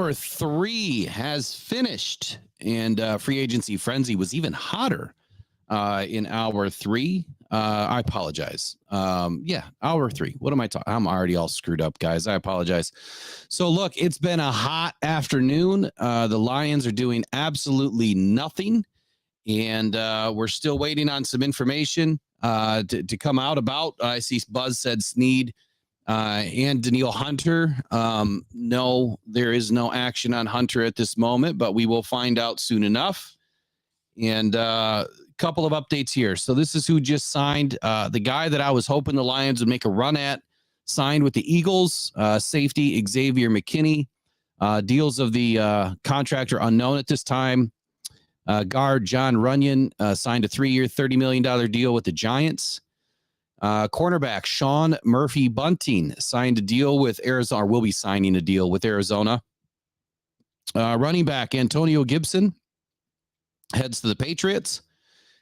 Hour 3 has finished, and free agency frenzy was even hotter in Hour 3. I apologize. Hour 3. What am I talking? I'm already all screwed up, guys. I apologize. So, look, it's been a hot afternoon. The Lions are doing absolutely nothing, and we're still waiting on some information to come out about. I see Buzz said Snead and Danielle Hunter. No, there is no action on Hunter at this moment, but we will find out soon enough. And a couple of updates here. So this is who just signed. The guy that I was hoping the Lions would make a run at signed with the Eagles. Safety Xavier McKinney. Deals of the contract are unknown at this time. Guard John Runyon signed a 3-year, $30 million deal with the Giants. Cornerback Sean Murphy Bunting signed a deal with Arizona, or will be signing a deal with Arizona. Running back Antonio Gibson heads to the Patriots.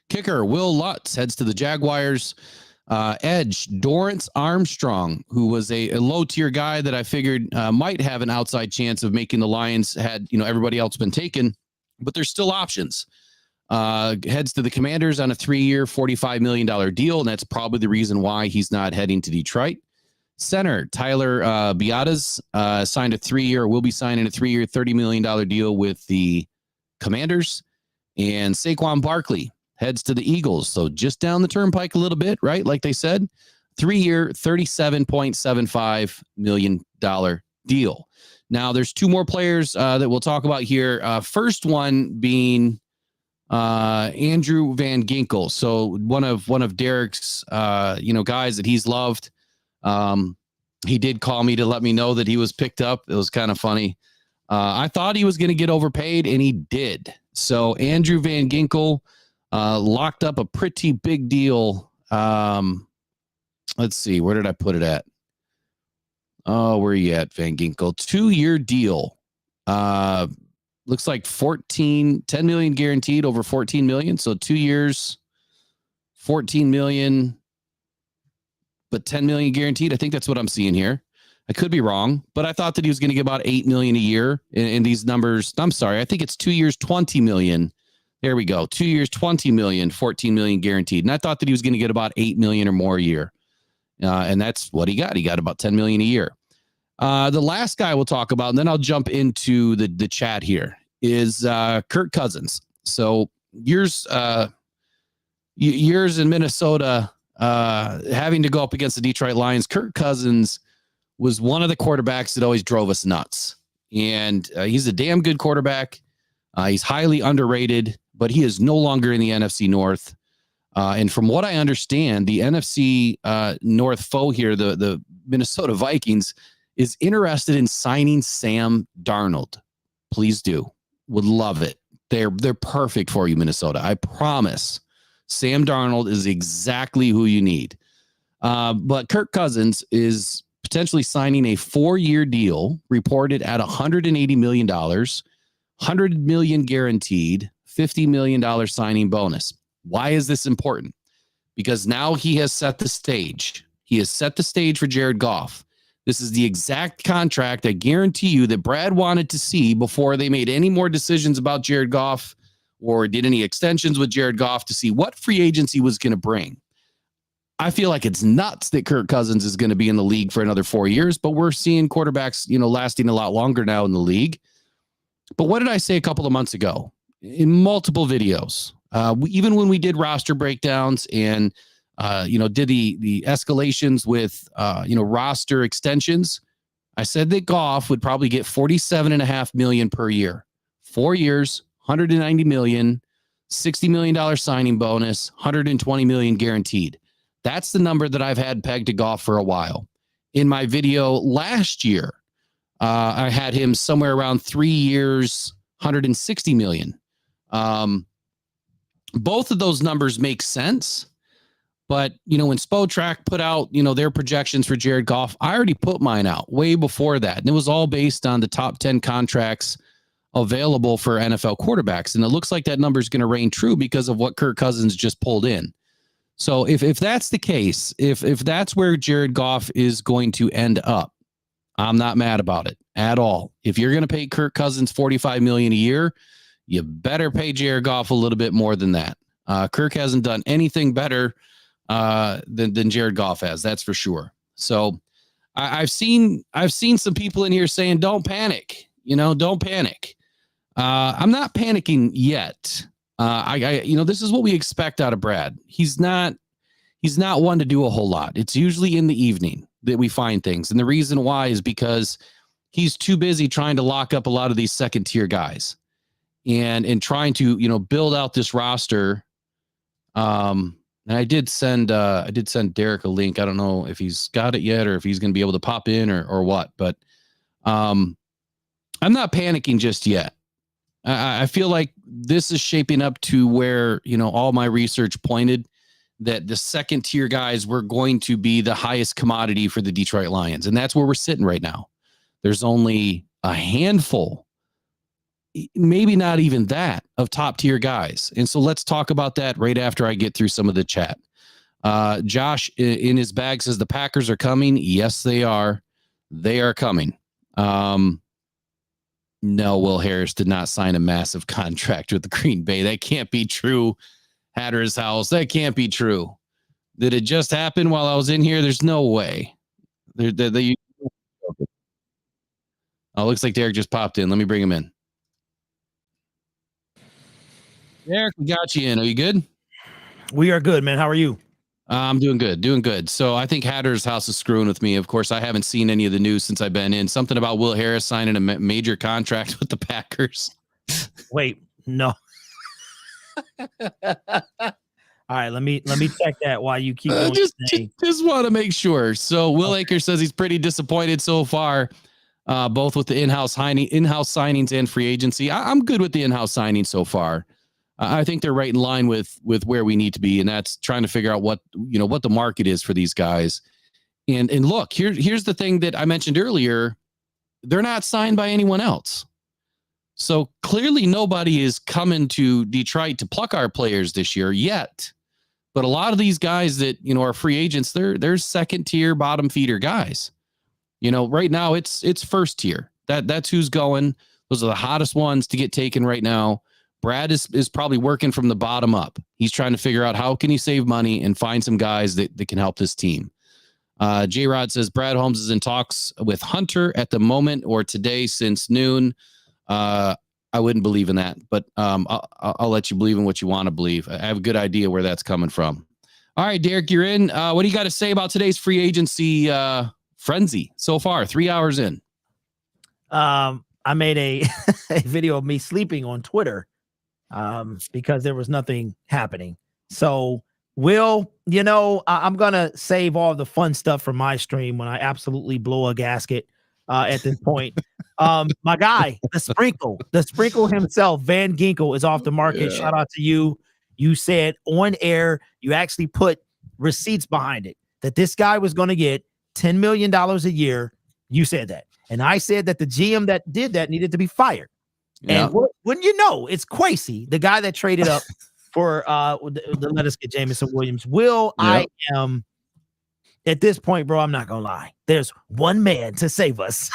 Kicker Will Lutz heads to the Jaguars. Edge Dorrance Armstrong, who was a low-tier guy that I figured might have an outside chance of making the Lions, had everybody else been taken, but there's still options. Heads to the Commanders on a 3-year, $45 million deal, and that's probably the reason why he's not heading to Detroit. Center Tyler Biadasz signed a 3-year, will be signing a 3-year, $30 million deal with the Commanders. And Saquon Barkley heads to the Eagles, so just down the turnpike a little bit, right? Like they said, 3-year, $37.75 million deal. Now, there's 2 more players that we'll talk about here. First one being Andrew Van Ginkel. So one of Derek's guys that he's loved. He did call me to let me know that he was picked up. It was kind of funny. I thought he was going to get overpaid, and he did. So Andrew Van Ginkel locked up a pretty big deal. Let's see, where did I put it at? Oh, where are you at, Van Ginkel? 2-year deal. Looks like 10 million guaranteed over 14 million. So 2 years, 14 million, but 10 million guaranteed. I think that's what I'm seeing here. I could be wrong, but I thought that he was going to get about 8 million a year in these numbers. I'm sorry. I think it's 2 years, 20 million. There we go. 2 years, 20 million, 14 million guaranteed. And I thought that he was going to get about 8 million or more a year. And that's what he got. He got about 10 million a year. The last guy we'll talk about, and then I'll jump into the chat here, is Kirk Cousins. So years in Minnesota, having to go up against the Detroit Lions, Kirk Cousins was one of the quarterbacks that always drove us nuts. And he's a damn good quarterback. He's highly underrated, but he is no longer in the NFC North. And from what I understand, the NFC North foe here, the Minnesota Vikings, is interested in signing Sam Darnold. Please do. Would love it. They're perfect for you, Minnesota. I promise. Sam Darnold is exactly who you need. But Kirk Cousins is potentially signing a 4-year deal reported at $180 million, $100 million guaranteed, $50 million signing bonus. Why is this important? Because now he has set the stage. He has set the stage for Jared Goff. This is the exact contract I guarantee you that Brad wanted to see before they made any more decisions about Jared Goff or did any extensions with Jared Goff to see what free agency was going to bring. I feel like it's nuts that Kirk Cousins is going to be in the league for another 4 years, but we're seeing quarterbacks, lasting a lot longer now in the league. But what did I say a couple of months ago in multiple videos? Even when we did roster breakdowns and, did the escalations with, roster extensions, I said that Goff would probably get $47.5 million per year, 4 years, $190 million, $60 million signing bonus, $120 million guaranteed. That's the number that I've had pegged to Goff for a while. In my video last year, I had him somewhere around 3 years, $160 million. Both of those numbers make sense. But, when Spotrac put out, their projections for Jared Goff, I already put mine out way before that. And it was all based on the top 10 contracts available for NFL quarterbacks. And it looks like that number is going to reign true because of what Kirk Cousins just pulled in. So if that's the case, if that's where Jared Goff is going to end up, I'm not mad about it at all. If you're going to pay Kirk Cousins $45 million a year, you better pay Jared Goff a little bit more than that. Kirk hasn't done anything better than Jared Goff has. That's for sure. So I've seen some people in here saying, "Don't panic." Don't panic. I'm not panicking yet. This is what we expect out of Brad. He's not one to do a whole lot. It's usually in the evening that we find things, and the reason why is because he's too busy trying to lock up a lot of these second tier guys, and trying to build out this roster. And I did send Derek a link. I don't know if he's got it yet or if he's going to be able to pop in or what, but I'm not panicking just yet. I feel like this is shaping up to where, all my research pointed that the second tier guys were going to be the highest commodity for the Detroit Lions. And that's where we're sitting right now. There's only a handful, maybe not even that, of top tier guys. And so let's talk about that right after I get through some of the chat. Josh in his bag says the Packers are coming. Yes, they are. They are coming. No, Will Harris did not sign a massive contract with the Green Bay. That can't be true. Hatter's house. That can't be true. Did it just happen while I was in here? There's no way. Oh, looks like Derek just popped in. Let me bring him in. Derek, we got you in. Are you good? We are good, man. How are you? I'm doing good. So I think Hatter's house is screwing with me. Of course, I haven't seen any of the news since I've been in. Something about Will Harris signing a major contract with the Packers. Wait, no. All right, let me check that while you keep going. Just want to make sure. So Will Akers says he's pretty disappointed so far, both with the in-house signings and free agency. I'm good with the in-house signings so far. I think they're right in line with where we need to be, and that's trying to figure out what the market is for these guys. And look, here's the thing that I mentioned earlier: they're not signed by anyone else. So clearly, nobody is coming to Detroit to pluck our players this year yet. But a lot of these guys that are free agents, they're second tier, bottom feeder guys. Right now it's first tier. That's who's going. Those are the hottest ones to get taken right now. Brad is probably working from the bottom up. He's trying to figure out how can he save money and find some guys that can help this team. J-Rod says Brad Holmes is in talks with Hunter at the moment or today since noon. I wouldn't believe in that, but I'll let you believe in what you want to believe. I have a good idea where that's coming from. All right, Derek, you're in. What do you got to say about today's free agency frenzy so far? 3 hours in. I made a video of me sleeping on Twitter. Because there was nothing happening. So, Will, I'm going to save all the fun stuff from my stream when I absolutely blow a gasket at this point. My guy, the sprinkle himself, Van Ginkel, is off the market. Yeah. Shout out to you. You said on air, you actually put receipts behind it, that this guy was going to get $10 million a year. You said that. And I said that the GM that did that needed to be fired. Yeah. And wouldn't you know, it's Kwesi, the guy that traded up for the let us get Jameson Williams. Will, yep. I am at this point, bro, I'm not gonna lie. There's one man to save us.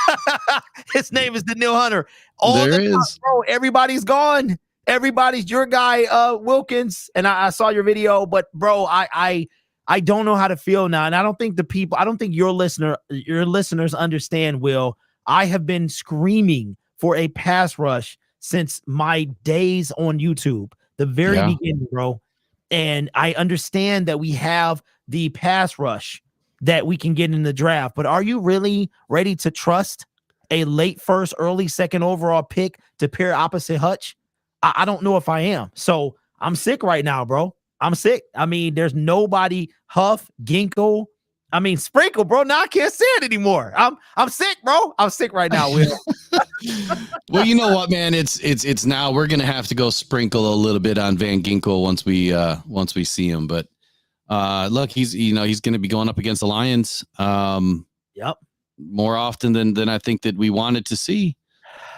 His name is Daniil Hunter. Bro, everybody's gone. Everybody's your guy, Wilkins. And I saw your video, but bro, I don't know how to feel now. And I don't think your listeners understand, Will. I have been screaming for a pass rush since my days on YouTube, the very beginning, bro. And I understand that we have the pass rush that we can get in the draft, but are you really ready to trust a late first, early second overall pick to pair opposite Hutch? I don't know if I am. So I'm sick right now, bro. I'm sick. I mean, there's nobody. Huff, Ginkle, Sprinkle, bro. Now I can't say it anymore. I'm sick, bro. I'm sick right now, Will. Well, you know what, man? It's now we're gonna have to go sprinkle a little bit on Van Ginkel once we see him. But look, he's gonna be going up against the Lions. Yep. More often than I think that we wanted to see.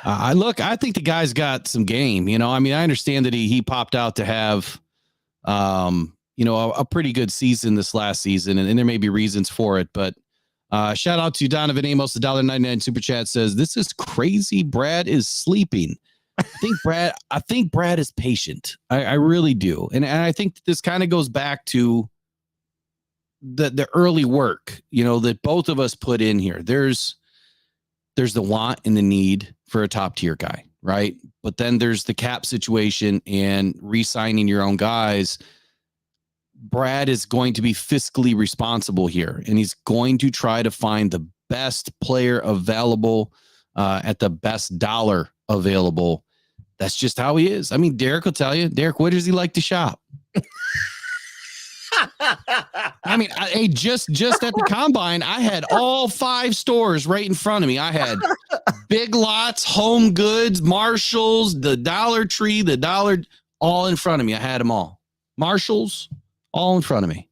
I think the guy's got some game. I understand that he popped out to have a pretty good season this last season, and there may be reasons for it, but Shout out to Donovan Amos, the $1.99 super chat says, "This is crazy. Brad is sleeping." I think Brad is patient. I really do. And I think this kind of goes back to the early work, that both of us put in here. There's the want and the need for a top tier guy, right? But then there's the cap situation and re-signing your own guys. Brad is going to be fiscally responsible here, and he's going to try to find the best player available at the best dollar available. That's just how he is. I mean, Derek will tell you. Derek, where does he like to shop? I mean, just at the combine, I had all 5 stores right in front of me. I had Big Lots, Home Goods, Marshalls, the Dollar Tree, all in front of me. I had them all. Marshalls, all in front of me.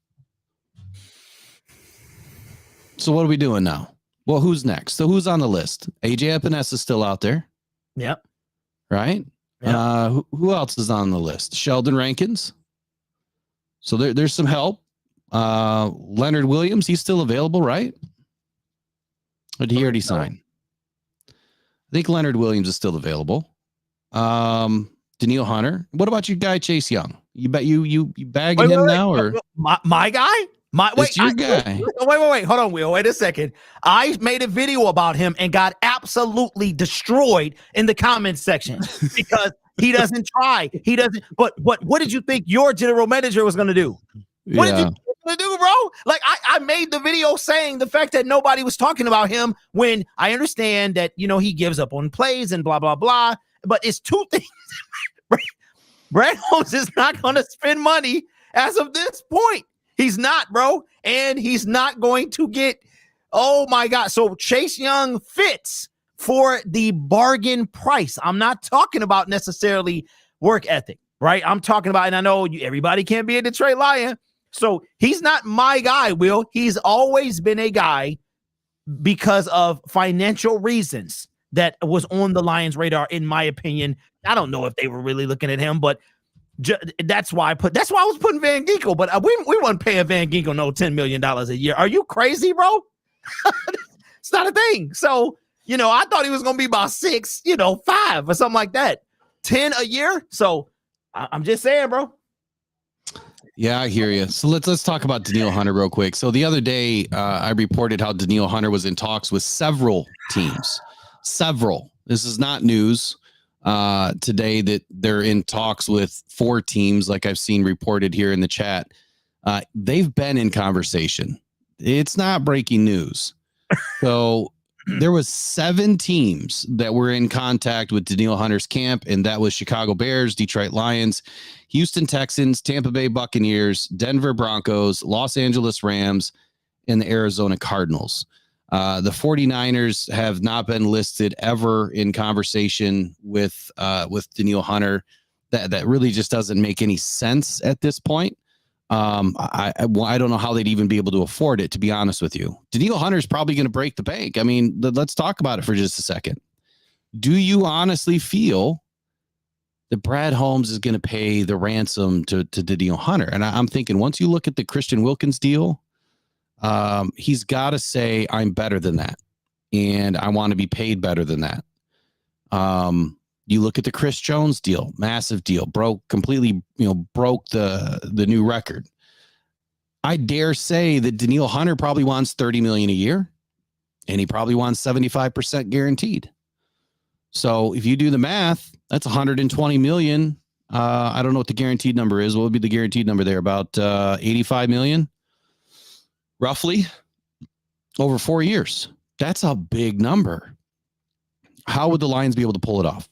So what are we doing now? Well, who's next? So who's on the list? AJ Epinesa is still out there. Yep. Right? Yep. Who else is on the list? Sheldon Rankins. So there's some help. Leonard Williams, he's still available, right? Or did he already sign? I think Leonard Williams is still available. Daniil Hunter. What about your guy Chase Young? You bet you bagging him now, or my guy? Your guy. Wait. Hold on, Will. Wait a second. I made a video about him and got absolutely destroyed in the comments section because he doesn't try. He doesn't. But what did you think your general manager was going to do? What did you think he was going to do, bro? Like I made the video saying the fact that nobody was talking about him when I understand that, he gives up on plays and blah, blah, blah. But it's two things. Brad Holmes is not going to spend money as of this point. He's not, bro. And he's not going to get, oh my God. So Chase Young fits for the bargain price. I'm not talking about necessarily work ethic, right? I'm talking about, and I know everybody can't be a Detroit Lion. So he's not my guy, Will. He's always been a guy because of financial reasons that was on the Lions' radar, in my opinion. I don't know if they were really looking at him, but that's why I was putting Van Ginkel, but we weren't paying Van Ginkel no $10 million a year. Are you crazy, bro? It's not a thing. So, I thought he was going to be about 6, 5 or something like that. 10 a year. So I'm just saying, bro. Yeah, I hear you. So let's talk about Daniil Hunter real quick. So the other day, I reported how Daniil Hunter was in talks with several teams. Several. This is not news. Today that they're in talks with 4 teams, like I've seen reported here in the chat. They've been in conversation. It's not breaking news. So there was 7 teams that were in contact with Daniil Hunter's camp, and that was Chicago Bears, Detroit Lions, Houston Texans, Tampa Bay Buccaneers, Denver Broncos, Los Angeles Rams, and the Arizona Cardinals. The 49ers have not been listed ever in conversation with Daniil Hunter. That really just doesn't make any sense at this point. I don't know how they'd even be able to afford it, to be honest with you. Daniil Hunter is probably going to break the bank. I mean, let's talk about it for just a second. Do you honestly feel that Brad Holmes is going to pay the ransom to Daniil Hunter? And I'm thinking, once you look at the Christian Wilkins deal, he's got to say, I'm better than that, and I want to be paid better than that. You look at the Chris Jones deal, massive deal, broke the new record. I dare say that Daniil Hunter probably wants $30 million a year, and he probably wants 75% guaranteed. So if you do the math, that's $120 million. I don't know what the guaranteed number is. What would be the guaranteed number there? About $85 million, roughly, over 4 years. That's a big number. How would the Lions be able to pull it off?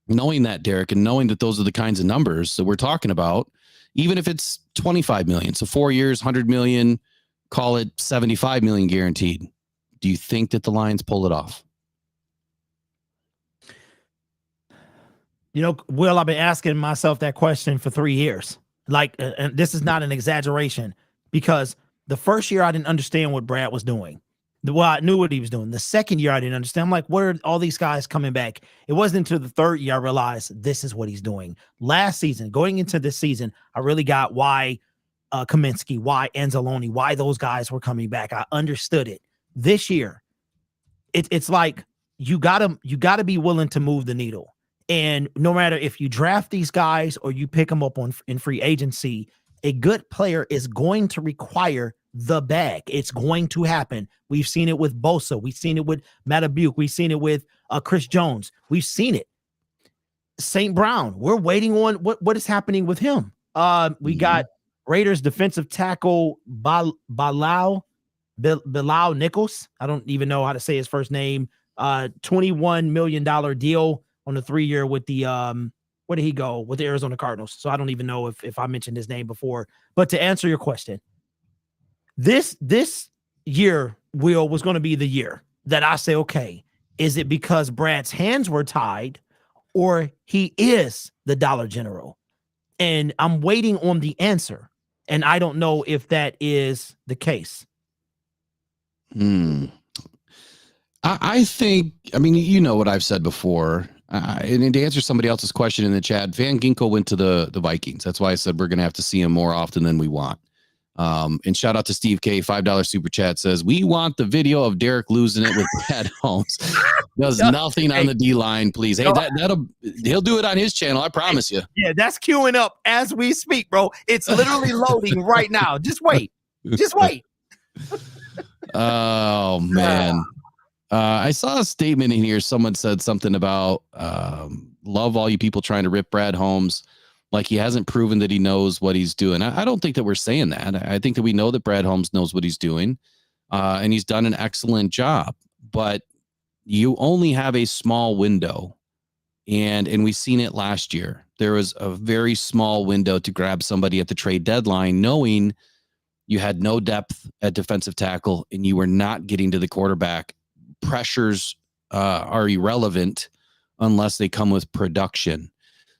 Knowing that, Derek, and knowing that those are the kinds of numbers that we're talking about, even if it's 25 million, so 4 years, 100 million, call it 75 million guaranteed. Do you think that the Lions pull it off? Will, I've been asking myself that question for 3 years. And this is not an exaggeration, because the first year I didn't understand what Brad was doing. Well, I knew what he was doing. The second year I didn't understand. I'm like, where are all these guys coming back? It wasn't until the third year I realized this is what he's doing. Last season, going into this season, I really got why Kaminsky, why Anzalone, why those guys were coming back. I understood it. this year, it's like you gotta be willing to move the needle. And no matter if you draft these guys or you pick them up in free agency, a good player is going to require the bag. It's going to happen. We've seen it with Bosa. We've seen it with Matabuk. We've seen it with Chris Jones. We've seen it. St. Brown, we're waiting on what is happening with him. We got Raiders defensive tackle Bilal Nichols. I don't even know how to say his first name. $21 million deal on a 3-year with the where did he go? With the Arizona Cardinals. So I don't even know if I mentioned his name before. But to answer your question, this year, Will, was going to be the year that I say, okay, is it because Brad's hands were tied or he is the Dollar General? And I'm waiting on the answer. And I don't know if that is the case. I think, I mean, you know what I've said before. And to answer somebody else's question in the chat, Van Ginkel went to the Vikings. That's why I said we're going to have to see him more often than we want. And shout out to Steve K, $5 super chat says, we want the video of Derek losing it with Brad Holmes. Does nothing on the D line, please. Hey, he'll do it on his channel. I promise you. Yeah, that's queuing up as we speak, bro. It's literally loading right now. Just wait. Just wait. Oh man. I saw a statement in here. Someone said something about love all you people trying to rip Brad Holmes. Like he hasn't proven that he knows what he's doing. I don't think that we're saying that. I think that we know that Brad Holmes knows what he's doing, and he's done an excellent job. But you only have a small window, and we've seen it last year. There was a very small window to grab somebody at the trade deadline, knowing you had no depth at defensive tackle and you were not getting to the quarterback. Pressures are irrelevant unless they come with production.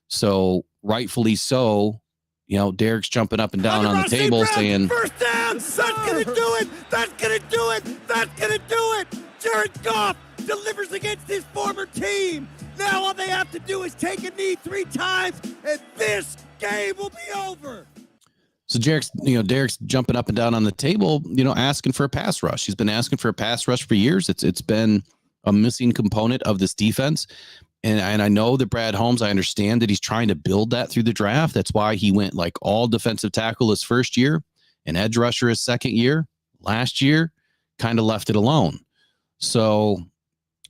So rightfully so, you know, Derek's jumping up and down on the table saying, first down, that's gonna do it, that's gonna do it, that's gonna do it. Jared Goff delivers against his former team. Now all they have to do is take a knee 3 times and this game will be over. So Derek's jumping up and down on the table, asking for a pass rush. He's been asking for a pass rush for years. It's been a missing component of this defense. And I know that Brad Holmes, I understand that he's trying to build that through the draft. That's why he went like all defensive tackle his first year and edge rusher his second year. Last year, kind of left it alone. So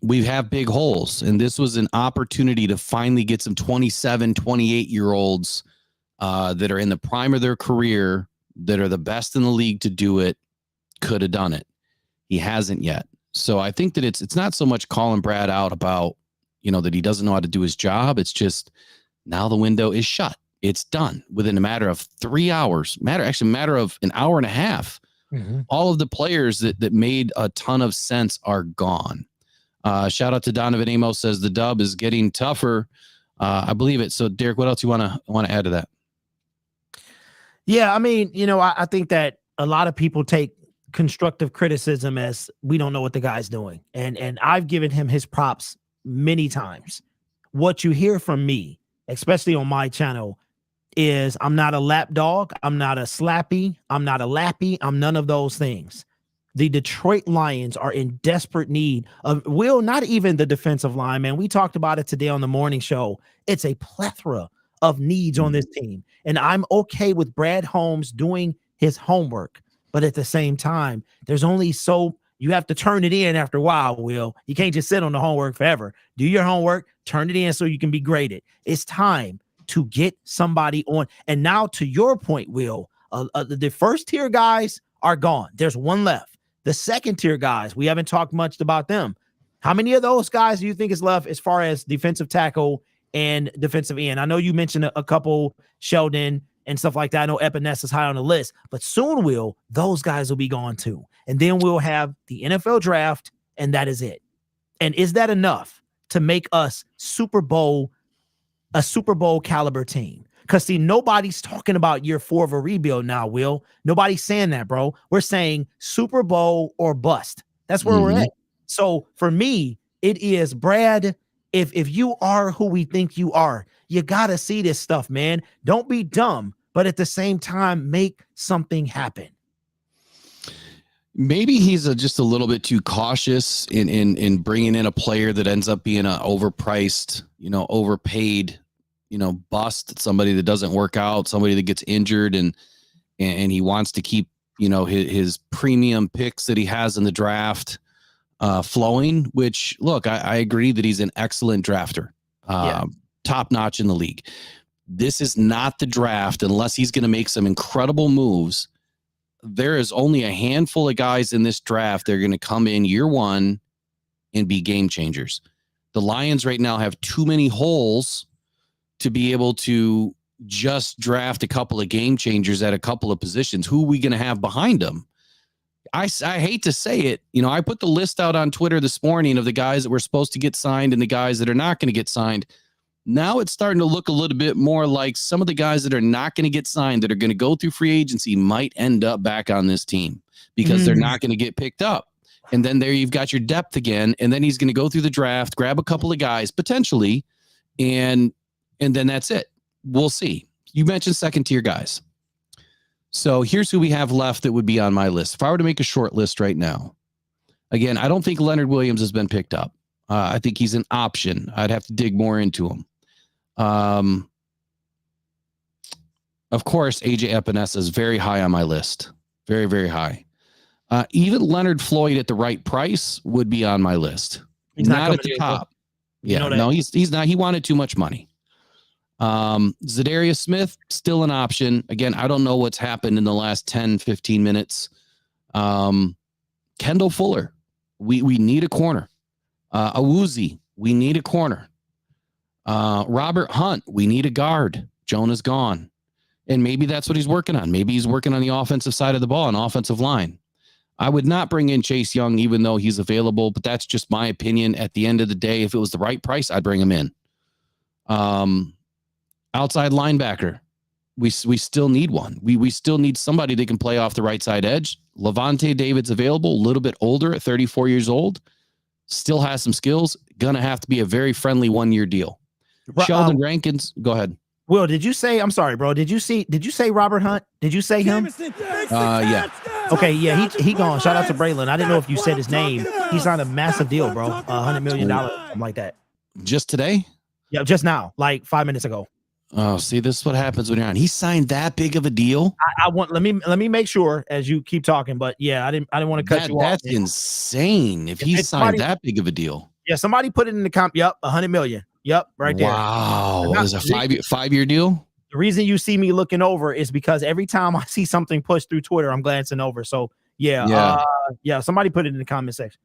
we have big holes. And this was an opportunity to finally get some 27, 28-year-olds that are in the prime of their career, that are the best in the league to do it, could have done it. He hasn't yet. So I think that it's not so much calling Brad out about, that he doesn't know how to do his job. It's just now the window is shut. It's done within a matter of 3 hours, matter of an hour and a half. Mm-hmm. All of the players that made a ton of sense are gone. Shout out to Donovan Amos, says the dub is getting tougher. I believe it. So Derek, what else you want to add to that? Yeah, I mean, I think that a lot of people take constructive criticism as we don't know what the guy's doing. And I've given him his props many times. What you hear from me, especially on my channel, is I'm not a lap dog. I'm not a slappy. I'm not a lappy. I'm none of those things. The Detroit Lions are in desperate need of, not even the defensive line, man. We talked about it today on the morning show. It's a plethora of needs on this team. And I'm okay with Brad Holmes doing his homework. But at the same time, there's only you have to turn it in after a while, Will. You can't just sit on the homework forever. Do your homework, turn it in so you can be graded. It's time to get somebody on. And now to your point, Will, the first tier guys are gone. There's one left. The second tier guys, we haven't talked much about them. How many of those guys do you think is left as far as defensive tackle and defensive end? I know you mentioned a couple, Sheldon and stuff like that. I know Epinesa is high on the list, but soon those guys will be gone too. And then we'll have the NFL draft, and that is it. And is that enough to make us a Super Bowl caliber team? Because see, nobody's talking about year 4 of a rebuild now, Will. Nobody's saying that, bro. We're saying Super Bowl or bust. That's where we're at. So for me, it is, Brad, if you are who we think you are, you got to see this stuff, man. Don't be dumb, but at the same time, make something happen. Maybe he's just a little bit too cautious in bringing in a player that ends up being an overpriced, overpaid, bust, somebody that doesn't work out, somebody that gets injured, and he wants to keep, his premium picks that he has in the draft flowing, which, look, I agree that he's an excellent drafter, top notch in the league. This is not the draft unless he's going to make some incredible moves. There is only a handful of guys in this draft that are going to come in year one and be game changers. The Lions right now have too many holes to be able to just draft a couple of game changers at a couple of positions. Who are we going to have behind them? I hate to say it. I put the list out on Twitter this morning of the guys that were supposed to get signed and the guys that are not going to get signed. Now it's starting to look a little bit more like some of the guys that are not going to get signed, that are going to go through free agency, might end up back on this team because they're not going to get picked up. And then there you've got your depth again. And then he's going to go through the draft, grab a couple of guys potentially, and then that's it. We'll see. You mentioned second tier guys. So here's who we have left that would be on my list. If I were to make a short list right now, again, I don't think Leonard Williams has been picked up. I think he's an option. I'd have to dig more into him. Of course, AJ Epinesa is very high on my list. Very, very high. Even Leonard Floyd at the right price would be on my list. He's not at the top. Yeah, no, he's not. He wanted too much money. Zadarius Smith, still an option. Again, I don't know what's happened in the last 10, 15 minutes. Kendall Fuller, we need a corner. Awuzie, we need a corner. Robert Hunt, we need a guard. Jonah's gone. And maybe that's what he's working on. Maybe he's working on the offensive side of the ball, an offensive line. I would not bring in Chase Young, even though he's available, but that's just my opinion. At the end of the day, if it was the right price, I'd bring him in. Outside linebacker, we still need one. We still need somebody that can play off the right side edge. Levante David's available, a little bit older at 34 years old. Still has some skills. Gonna have to be a very friendly 1-year deal. Sheldon Rankins, go ahead. Will, did you say, I'm sorry, bro. Did you say Robert Hunt? Did you say him? Yeah. Okay, yeah, he gone. Shout out to Braylon. I didn't know if you said his name. He signed a massive deal, bro. $100 million, something like that. Just today? Yeah, just now, like 5 minutes ago. Oh, see, this is what happens when you're on. He signed that big of a deal. I want let me make sure as you keep talking, but yeah, I didn't want to cut you off. That's insane. If he signed that big of a deal. Yeah, somebody put it in the comp. Yep, $100 million. Yep, right there. Wow, is a 5-year deal? The reason you see me looking over is because every time I see something pushed through Twitter, I'm glancing over. So yeah. Somebody put it in the comment section.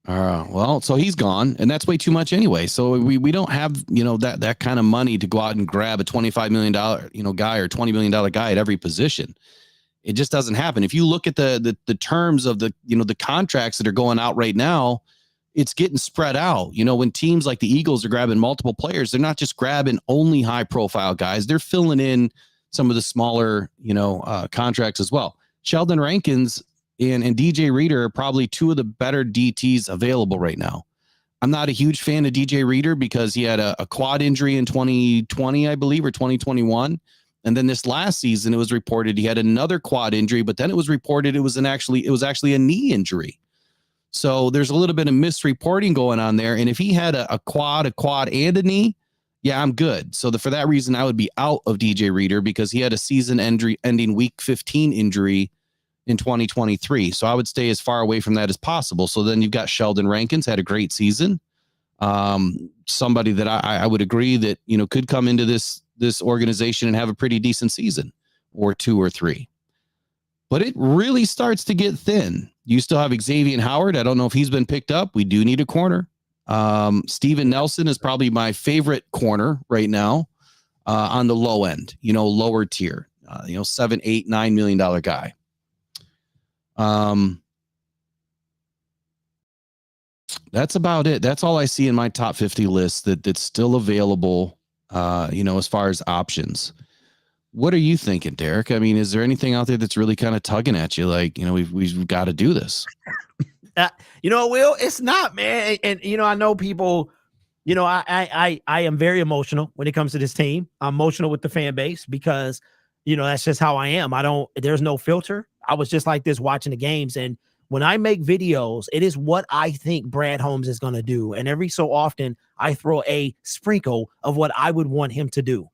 Well, so he's gone, and that's way too much anyway. So we don't have that kind of money to go out and grab a $25 million guy or $20 million guy at every position. It just doesn't happen. If you look at the terms of the contracts that are going out right now, it's getting spread out. When teams like the Eagles are grabbing multiple players, they're not just grabbing only high profile guys. They're filling in some of the smaller, contracts as well. Sheldon Rankins and DJ Reader are probably two of the better DTs available right now. I'm not a huge fan of DJ Reader because he had a quad injury in 2020, I believe, or 2021. And then this last season, it was reported he had another quad injury, but then it was reported it was actually a knee injury. So there's a little bit of misreporting going on there. And if he had a quad and a knee, yeah, I'm good. So for that reason, I would be out of DJ Reader because he had a season ending week 15 injury in 2023. So I would stay as far away from that as possible. So then you've got Sheldon Rankins, had a great season. Somebody that I would agree that, could come into this organization and have a pretty decent season or 2 or 3. But it really starts to get thin. You still have Xavier Howard. I don't know if he's been picked up. We do need a corner. Steven Nelson is probably my favorite corner right now on the low end, lower tier, $7, $8, $9 million guy. That's about it. That's all I see in my top 50 list that's still available, as far as options. What are you thinking, Derek? I mean, is there anything out there that's really kind of tugging at you? Like, we've got to do this. Will, it's not, man. And I know people, I am very emotional when it comes to this team. I'm emotional with the fan base because, that's just how I am. There's no filter. I was just like this watching the games. And when I make videos, it is what I think Brad Holmes is going to do. And every so often I throw a sprinkle of what I would want him to do.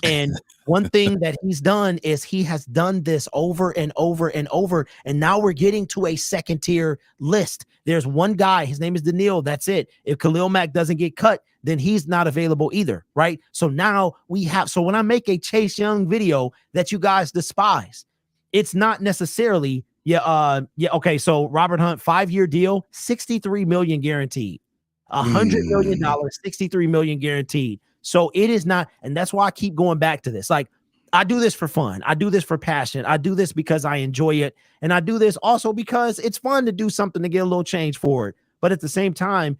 And one thing that he's done is he has done this over and over and over. And now we're getting to a second tier list. There's one guy, his name is Daniil. That's it. If Khalil Mack doesn't get cut, then he's not available either. Right. So now so when I make a Chase Young video that you guys despise, it's not necessarily, okay. So Robert Hunt, 5-year deal, $63 million guaranteed, $100 million, $63 million guaranteed. So it is not, and that's why I keep going back to this. Like, I do this for fun. I do this for passion. I do this because I enjoy it. And I do this also because it's fun to do something to get a little change for it. But at the same time,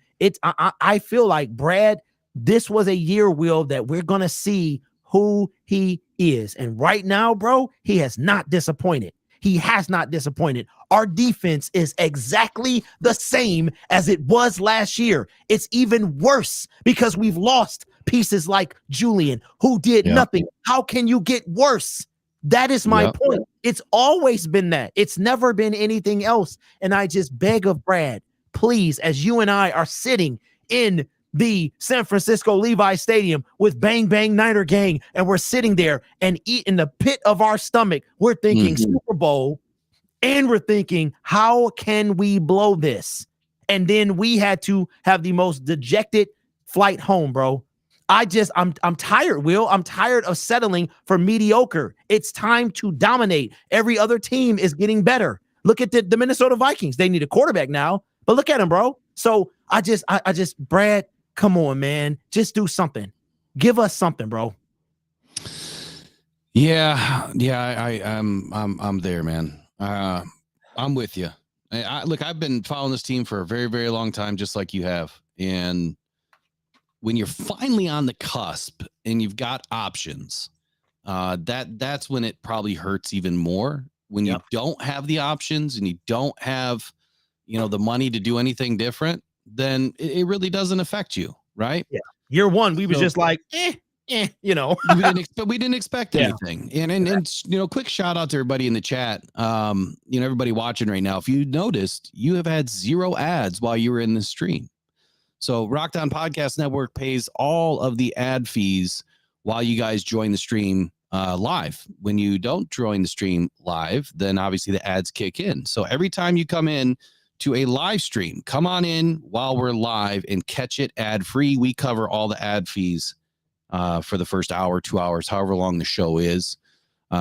I feel like Brad, this was a year, Will, that we're going to see who he is. And right now, bro, he has not disappointed. He has not disappointed. Our defense is exactly the same as it was last year. It's even worse because we've lost pieces like Julian, who did nothing. How can you get worse? That is my point. It's always been that. It's never been anything else. And I just beg of Brad, please, as you and I are sitting in the San Francisco Levi Stadium with Bang Bang Niner Gang, and we're sitting there and eat in the pit of our stomach, we're thinking Super Bowl, and we're thinking, how can we blow this? And then we had to have the most dejected flight home, bro. I'm tired, Will. I'm tired of settling for mediocre. It's time to dominate. Every other team is getting better. Look at the Minnesota Vikings. They need a quarterback now, but look at them, bro. So I just, Brad, come on, man. Just do something. Give us something, bro. Yeah. I'm there, man. I'm with you. Look, I've been following this team for a very, very long time, just like you have. And when you're finally on the cusp and you've got options, that's when it probably hurts even more. When you don't have the options and you don't have, the money to do anything different, then it really doesn't affect you, right? Yeah. Year one, we were just like, we didn't expect anything. And quick shout out to everybody in the chat. Everybody watching right now. If you noticed, you have had 0 ads while you were in the stream. So Rocked On Podcast Network pays all of the ad fees while you guys join the stream live. When you don't join the stream live, then obviously the ads kick in. So every time you come in to a live stream, come on in while we're live and catch it ad free. We cover all the ad fees for the first hour, 2 hours, however long the show is.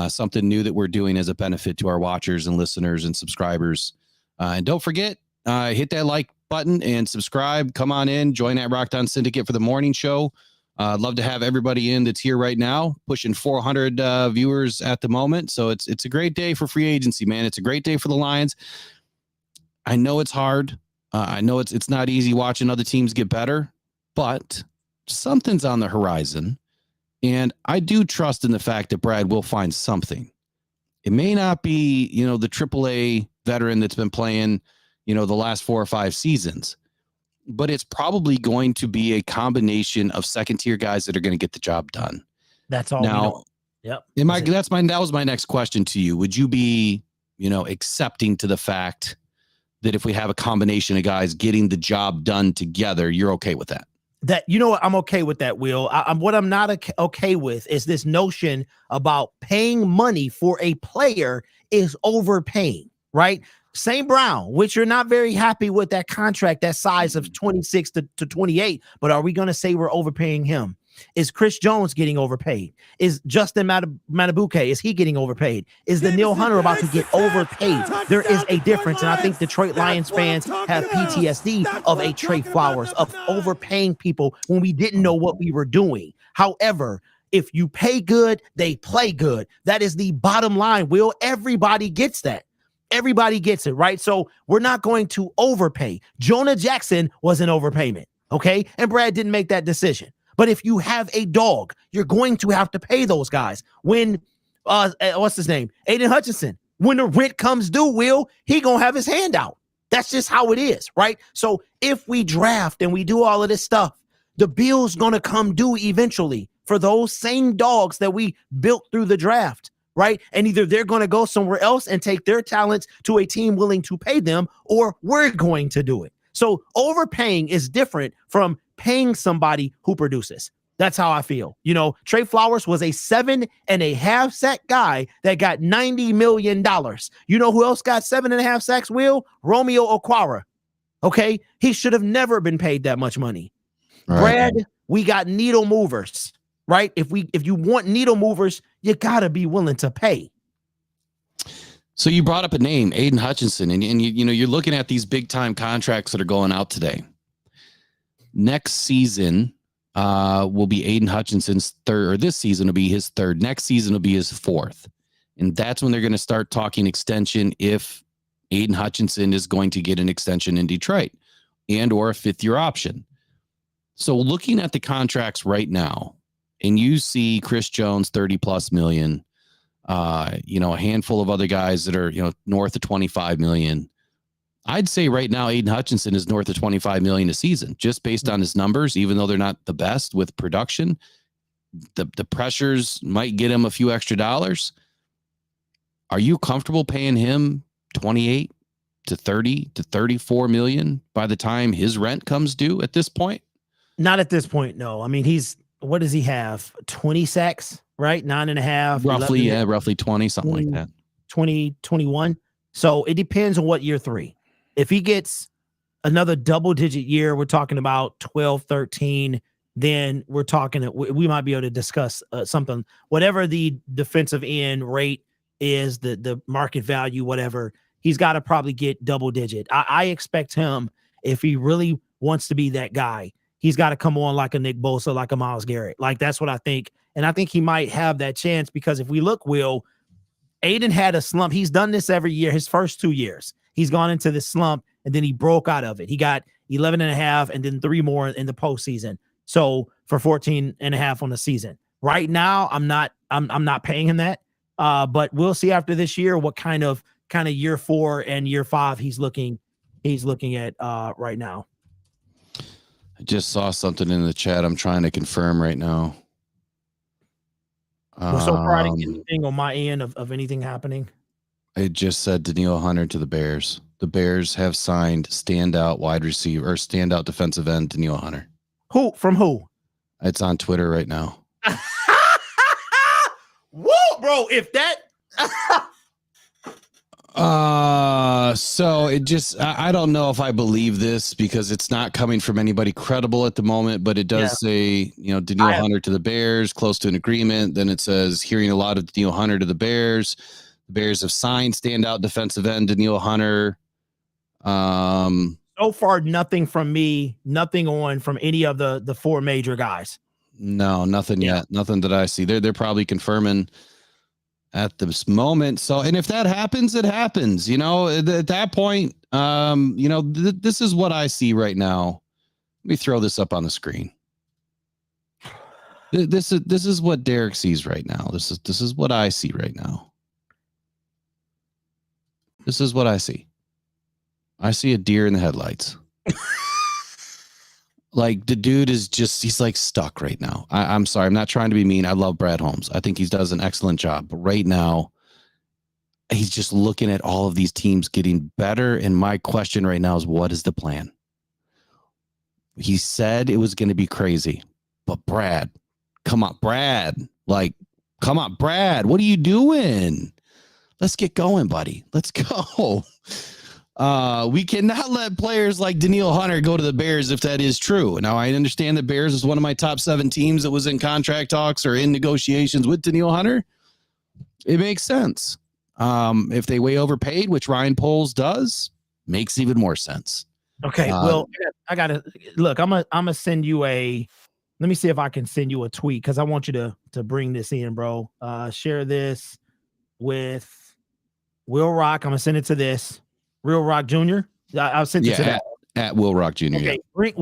Something new that we're doing as a benefit to our watchers and listeners and subscribers. And don't forget, hit that like button and subscribe. Come on in, join that Rocked On Syndicate for the morning show. I'd love to have everybody in that's here right now, pushing 400 viewers at the moment. So it's a great day for free agency, man. It's a great day for the Lions. I know it's hard. I know it's not easy watching other teams get better, but something's on the horizon. And I do trust in the fact that Brad will find something. It may not be, the AAA veteran that's been playing, the last 4 or 5 seasons, but it's probably going to be a combination of second tier guys that are going to get the job done. That's all. Now, that was my next question to you. Would you be, accepting to the fact that if we have a combination of guys getting the job done together, you're okay with that? I'm okay with that, Will. What I'm not okay with is this notion about paying money for a player is overpaying, right? St. Brown, which you're not very happy with that contract, that size of 26 to 28, but are we going to say we're overpaying him? Is Chris Jones getting overpaid? Is Justin Matabuke, is he getting overpaid? Is the Neil Hunter about to get overpaid? There is a difference, and I think Detroit Lions fans have PTSD of a Trey Flowers, of overpaying people when we didn't know what we were doing. However, if you pay good, they play good. That is the bottom line, Will. Everybody gets that. Everybody gets it, right? So we're not going to overpay. Jonah Jackson was an overpayment, okay? And Brad didn't make that decision. But if you have a dog, you're going to have to pay those guys. When, what's his name? Aiden Hutchinson, when the rent comes due, Will, he going to have his hand out. That's just how it is, right? So if we draft and we do all of this stuff, the bill's going to come due eventually for those same dogs that we built through the draft. right? And either they're going to go somewhere else and take their talents to a team willing to pay them, or we're going to do it. So overpaying is different from paying somebody who produces. That's how I feel. You know, Trey Flowers was a 7.5 sack guy that got $90 million. You know who else got 7.5 sacks, Will? Romeo Okwara. Okay. He should have never been paid that much money. Right. Brad, we got needle movers, right? If you want needle movers, you got to be willing to pay. So you brought up a name, Aiden Hutchinson, and you know, you're looking at these big time contracts that are going out today. Next season will be Aiden Hutchinson's third, or this season will be his third. Next season will be his fourth. And that's when they're going to start talking extension if Aiden Hutchinson is going to get an extension in Detroit and or a fifth-year option. So looking at the contracts right now, and you see Chris Jones, 30+ million, you know, a handful of other guys that are, you know, north of 25 million. I'd say right now, Aiden Hutchinson is north of 25 million a season, just based on his numbers, even though they're not the best with production. The pressures might get him a few extra dollars. Are you comfortable paying him 28 to 30 to 34 million by the time his rent comes due at this point? Not at this point, no. I mean, what does he have? 20 sacks, right? 9.5. Roughly, yeah, roughly 20, something 20, like that. 20, 21. So it depends on what year 3. If he gets another double-digit year, we're talking about 12, 13, then we're talking, we might be able to discuss something. Whatever the defensive end rate is, the market value, whatever, he's got to probably get double-digit. I expect him, if he really wants to be that guy, he's got to come on like a Nick Bosa, like a Myles Garrett. Like, that's what I think. And I think he might have that chance because if we look, Will, Aiden had a slump. He's done this every year, his first 2 years. He's gone into the slump, and then he broke out of it. He got 11.5 and then 3 more in the postseason. So for 14.5 on the season. Right now, I'm not paying him that. But we'll see after this year what kind of year 4 and year 5 he's looking at right now. I just saw something in the chat. I'm trying to confirm right now. Well, so far, I didn't get anything on my end of anything happening. It just said Danielle Hunter to the Bears. The Bears have signed standout wide receiver or standout defensive end Danielle Hunter. Who? From who? It's on Twitter right now. Whoa, bro! If that. So it just, I don't know if I believe this because it's not coming from anybody credible at the moment, but it does say, you know, Danielle Hunter to the Bears, close to an agreement. Then it says hearing a lot of Danielle Hunter to the Bears. The Bears have signed standout defensive end Danielle Hunter. So far, nothing from me, nothing from any of the 4 major guys. No, nothing yet. Nothing that I see. They're probably confirming at this moment. So, and if that happens, it happens, you know, at that point, you know, this is what I see right now. Let me throw this up on the screen. This is what Derek sees right now. This is what I see right now. This is what I see. I see a deer in the headlights. Like, the dude is just, he's like stuck right now. I'm sorry. I'm not trying to be mean. I love Brad Holmes. I think he does an excellent job. But right now, he's just looking at all of these teams getting better. And my question right now is, what is the plan? He said it was going to be crazy. But Brad, come on, Brad. Like, come on, Brad. What are you doing? Let's get going, buddy. Let's go. We cannot let players like Danielle Hunter go to the Bears if that is true. Now, I understand that Bears is one of my top 7 teams that was in contract talks or in negotiations with Danielle Hunter. It makes sense. If they way overpaid, which Ryan Poles does, makes even more sense. Okay, well, I gotta look. I'm gonna send you a. Let me see if I can send you a tweet because I want you to bring this in, bro. Share this with Will Rock. I'm gonna send it to this. Real Rock Jr. I'll send it to that. At Will Rock Jr. Okay,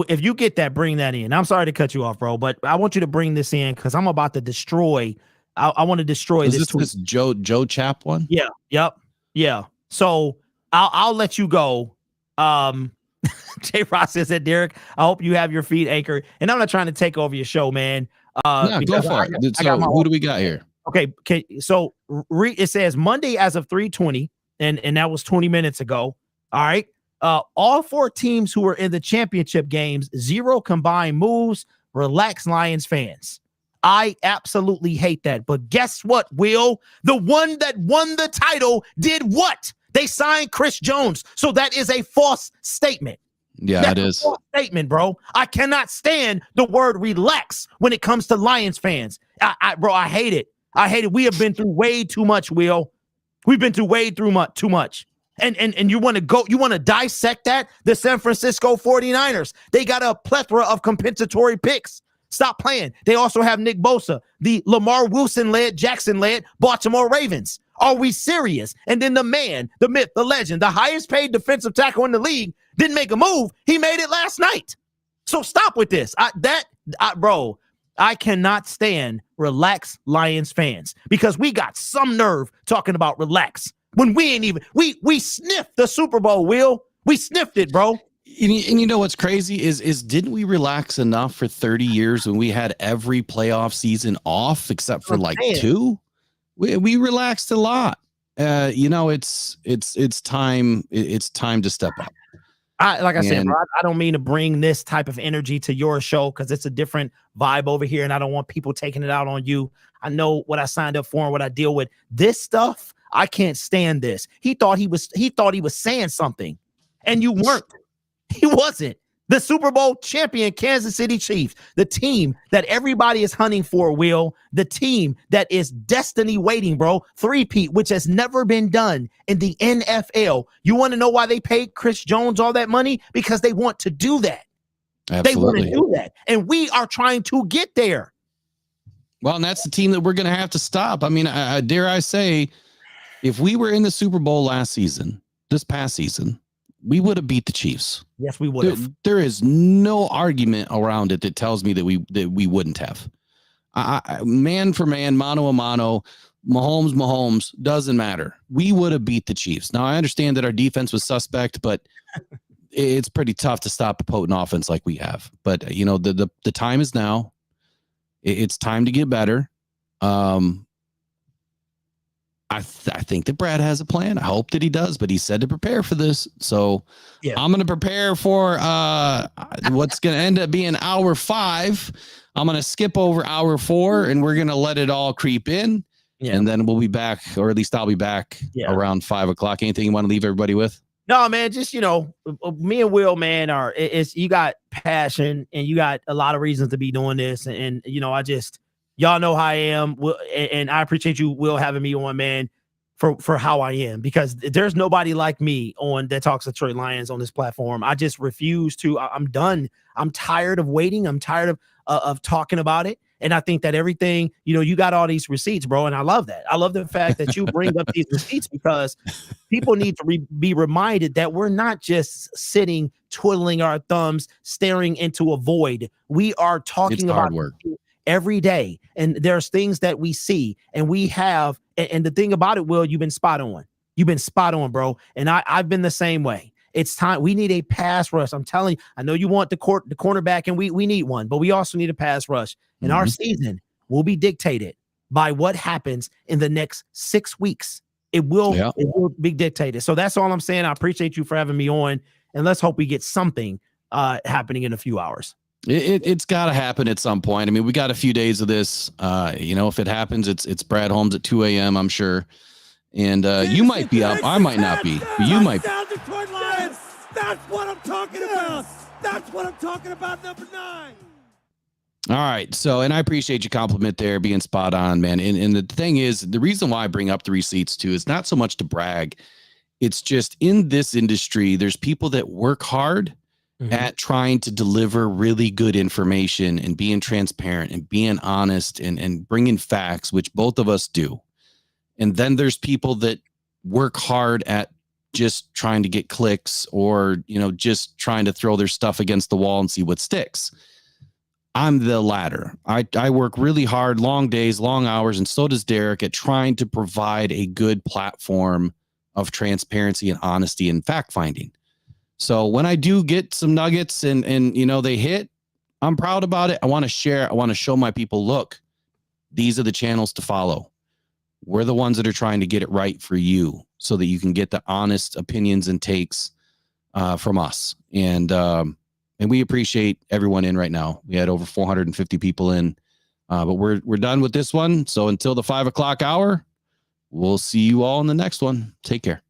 if you get that, bring that in. I'm sorry to cut you off, bro, but I want you to bring this in because I'm about to destroy. I want to destroy this. This Joe Chap one? Yeah. Yep. Yeah. So I'll let you go. J. Ross says that, Derek. I hope you have your feet anchored. And I'm not trying to take over your show, man. Yeah, go for it. So who do we got here? Okay. So it says Monday as of 3:20, and that was 20 minutes ago. All right. All 4 teams who were in the championship games, 0 combined moves. Relax, Lions fans. I absolutely hate that. But guess what, Will? The one that won the title did what? They signed Chris Jones. So that is a false statement. Yeah, That's it is. a false statement, bro. I cannot stand the word relax when it comes to Lions fans. Bro, I hate it. I hate it. We have been through way too much, Will. We've been through way too much. And you want to dissect that? The San Francisco 49ers, they got a plethora of compensatory picks. Stop playing. They also have Nick Bosa, the Lamar Wilson-led, Jackson-led Baltimore Ravens. Are we serious? And then the man, the myth, the legend, the highest paid defensive tackle in the league didn't make a move. He made it last night. So stop with this. Bro, I cannot stand relax Lions fans because we got some nerve talking about relax when we ain't even, we sniffed the Super Bowl, Will. We sniffed it, bro. And you know what's crazy is didn't we relax enough for 30 years when we had every playoff season off except for like 2? We relaxed a lot. It's time to step up. Like I said, bro, I don't mean to bring this type of energy to your show because it's a different vibe over here, and I don't want people taking it out on you. I know what I signed up for and what I deal with. This stuff, I can't stand this. He thought he was saying something, and you weren't. He wasn't. The Super Bowl champion Kansas City Chiefs, the team that everybody is hunting for, Will, the team that is destiny waiting, bro. 3-peat, which has never been done in the NFL. You want to know why they paid Chris Jones all that money? Because they want to do that. Absolutely. They want to do that. And we are trying to get there. Well, and that's the team that we're going to have to stop. I mean, dare I say, if we were in the Super Bowl this past season, we would have beat the Chiefs. Yes, we would have. There is no argument around it that tells me that we wouldn't have. Man for man, mano a mano, Mahomes, doesn't matter. We would have beat the Chiefs. Now, I understand that our defense was suspect, but it's pretty tough to stop a potent offense like we have. But, the time is now. It's time to get better. I think that Brad has a plan. I hope that he does, but he said to prepare for this. So I'm going to prepare for what's going to end up being hour 5. I'm going to skip over hour 4 and we're going to let it all creep in. Yeah. And then we'll be back, or at least I'll be back around 5 o'clock. Anything you want to leave everybody with? No, man, just, me and Will, man, you got passion and you got a lot of reasons to be doing this. And y'all know how I am, and I appreciate you, Will, having me on, man, for how I am, because there's nobody like me that talks Detroit Lions on this platform. I just refuse to. I'm done. I'm tired of waiting. I'm tired of talking about it. And I think that everything, you got all these receipts, bro, and I love that. I love the fact that you bring up these receipts because people need to be reminded that we're not just sitting, twiddling our thumbs, staring into a void. We are talking about hard work every day, and there's things that we see and we have, and the thing about it, Will, you've been spot on, bro, and I've been the same way. It's time. We need a pass rush. I'm telling you, I know you want the cornerback, and we need one, but we also need a pass rush, and our season will be dictated by what happens in the next 6 weeks. It will be dictated. So that's all I'm saying. I appreciate you for having me on, and let's hope we get something happening in a few hours. It's got to happen at some point. I mean, we got a few days of this. If it happens, it's Brad Holmes at 2 a.m. I'm sure, and you might be up. I might not be. But you might. That's what I'm talking about. That's what I'm talking about. Number 9. All right. So, and I appreciate your compliment there, being spot on, man. And the thing is, the reason why I bring up the receipts too is not so much to brag. It's just in this industry, there's people that work hard at trying to deliver really good information and being transparent and being honest and bringing facts, which both of us do. And then there's people that work hard at just trying to get clicks or, just trying to throw their stuff against the wall and see what sticks. I'm the latter. I work really hard, long days, long hours, and so does Derek, at trying to provide a good platform of transparency and honesty and fact finding. So when I do get some nuggets and they hit, I'm proud about it. I want to share. I want to show my people, look, these are the channels to follow. We're the ones that are trying to get it right for you so that you can get the honest opinions and takes from us. And we appreciate everyone in right now. We had over 450 people in, but we're done with this one. So until the 5 o'clock hour, we'll see you all in the next one. Take care.